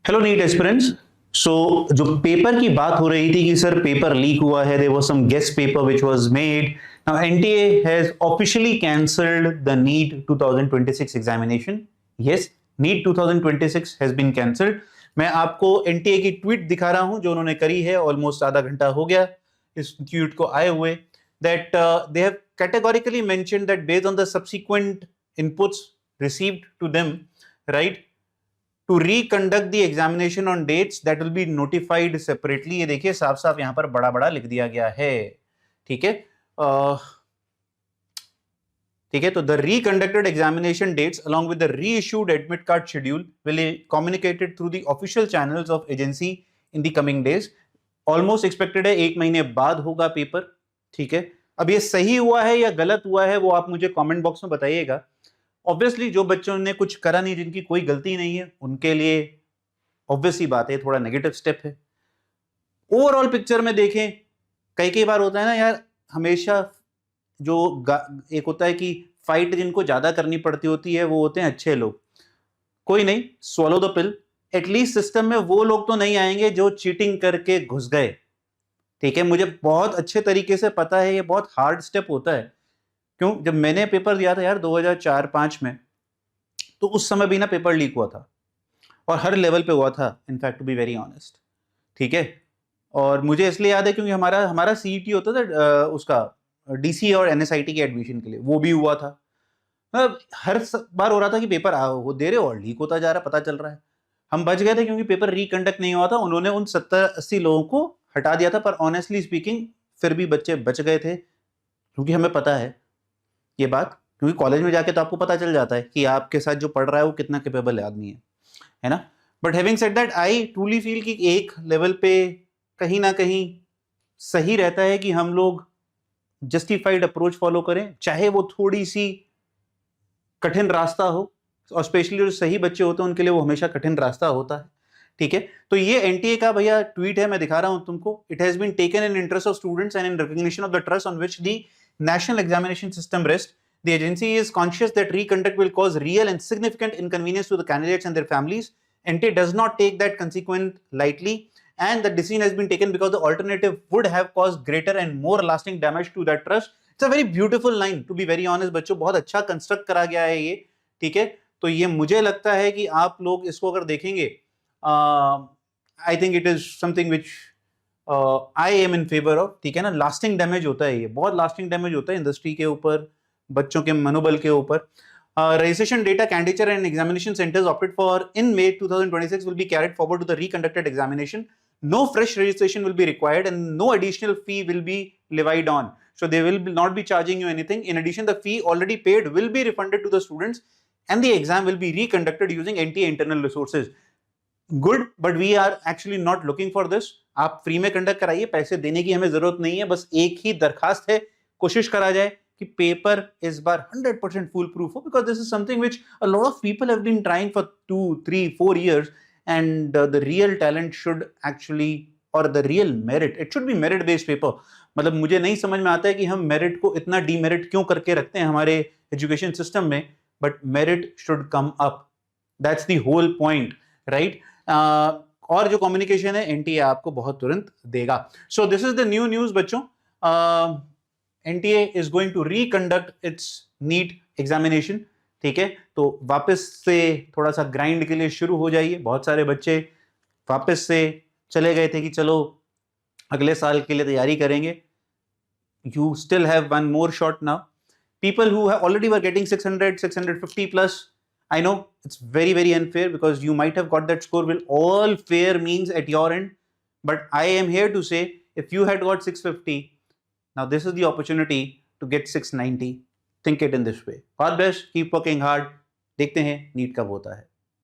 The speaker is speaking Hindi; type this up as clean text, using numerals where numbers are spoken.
Hello NEET aspirants. सो जो पेपर की बात हो रही थी कि सर पेपर लीक हुआ है, there was some guest paper which was made. Now NTA has officially cancelled the NEET 2026 examination. Yes, NEET 2026 has been cancelled. मैं आपको एनटीए की ट्वीट दिखा रहा हूं जो उन्होंने करी है, ऑलमोस्ट आधा घंटा हो गया इस ट्वीट को आए हुए, that they have categorically mentioned that based on the subsequent inputs received to them, right, to reconduct the examination on dates that will be notified separately। ये देखिए साफ साफ यहां पर बड़ा बड़ा लिख दिया गया है। ठीक है, ठीक है, तो the reconducted examination dates along with the reissued admit card schedule will be communicated through the official channels of agency in the coming days। Almost expected है 1 महीने बाद होगा पेपर। ठीक है, अब ये सही हुआ है या गलत हुआ है वो आप मुझे कमेंट बॉक्स में बताइएगा। ऑब्वियसली जो बच्चों ने कुछ करा नहीं, जिनकी कोई गलती नहीं है, उनके लिए ऑब्वियसली बात है, थोड़ा नेगेटिव स्टेप है। ओवरऑल पिक्चर में देखें, कई बार होता है ना यार, हमेशा जो एक होता है कि फाइट जिनको ज्यादा करनी पड़ती होती है वो होते हैं अच्छे लोग। कोई नहीं, swallow the pill. At least system में वो लोग तो नहीं आएंगे जो चीटिंग करके घुस गए। ठीक है, मुझे बहुत अच्छे तरीके से पता है ये बहुत हार्ड स्टेप होता है। क्यों? जब मैंने पेपर दिया था यार 2004-5 में, तो उस समय भी ना पेपर लीक हुआ था और हर लेवल पे हुआ था, in fact to be very honest. ठीक है, और मुझे इसलिए याद है क्योंकि हमारा हमारा सीईटी होता था उसका डीसी और एनएसआईटी के एडमिशन के लिए, वो भी हुआ था। हर बार हो रहा था कि पेपर वो दे रहे और लीक होता जा रहा, पता चल रहा है। हम बच गए थे क्योंकि पेपर रिकंडक्ट नहीं हुआ था, उन्होंने उन 70-80 लोगों को हटा दिया था। पर ऑनेस्टली स्पीकिंग फिर भी बच्चे बच गए थे, क्योंकि हमें पता है ये बात, क्योंकि कॉलेज में जाके तो आपको पता चल जाता है कि आपके साथ जो पढ़ रहा है वो कितना कैपेबल आदमी है ना। But having said that, I truly feel कि एक लेवल पे कहीं ना कहीं सही रहता है कि हम लोग जस्टिफाइड अप्रोच फॉलो करें, चाहे वो थोड़ी सी कठिन रास्ता हो। और स्पेशली जो सही बच्चे होते हैं उनके लिए वो हमेशा कठिन रास्ता होता है। ठीक है, तो ये एनटीए का भैया ट्वीट है, मैं दिखा रहा हूं तुमको। It has been taken in interest of students and in recognition of the trust on which the national examination system rests। The agency is conscious that reconduct will cause real and significant inconvenience to the candidates and their families। NTA does not take that consequence lightly, and the decision has been taken because the alternative would have caused greater and more lasting damage to that trust। It's a very beautiful line, to be very honest बच्चों, बहुत अच्छा कंस्ट्रक्ट करा गया है ये। ठीक है, तो ये मुझे लगता है कि आप लोग इसको अगर देखेंगे, I think it is something which I am in favour of. ठीक है ना, लास्टिंग डैमेज होता है, ये बहुत लास्टिंग डैमेज होता है इंडस्ट्री के ऊपर, बच्चों के मनोबल के ऊपर। registration data candidature and examination centers opted for in May 2026 will be carried forward to the reconducted examination। No fresh registration will be required and no additional fee will be levied on, so they will not be charging you anything। In addition, the fee already paid will be refunded to the students and the exam will be reconducted using NTA internal resources। Good, but we are actually not looking for this. आप फ्री में कंडक्ट कराइए, पैसे देने की हमें जरूरत नहीं है। बस एक ही दरखास्त है, कोशिश करा जाए कि पेपर इस बार 100% फुल प्रूफ हो, because this is something which a lot of people have been trying for 2-3-4 years and the real talent should actually, और the real merit, it should be merit based paper. मतलब मुझे नहीं समझ में आता है कि हम मेरिट को इतना डीमेरिट क्यों करके रखते हैं हमारे एजुकेशन सिस्टम में, but merit should come up, that's the whole point, right. और जो कम्युनिकेशन है एनटीए आपको बहुत तुरंत देगा। So this is the new news बच्चों। NTA is going to reconduct its NEET examination. ठीक है, तो वापस से थोड़ा सा ग्राइंड के लिए शुरू हो जाइए। बहुत सारे बच्चे वापस से चले गए थे कि चलो अगले साल के लिए तैयारी करेंगे। You still have one more shot now. People who have already were getting 600, 650 plus, I know it's very, very unfair because you might have got that score. Will all fair means at your end, but I am here to say if you had got 650, now this is the opportunity to get 690। Think it in this way। God bless, keep working hard। देखते हैं नीट कब होता है।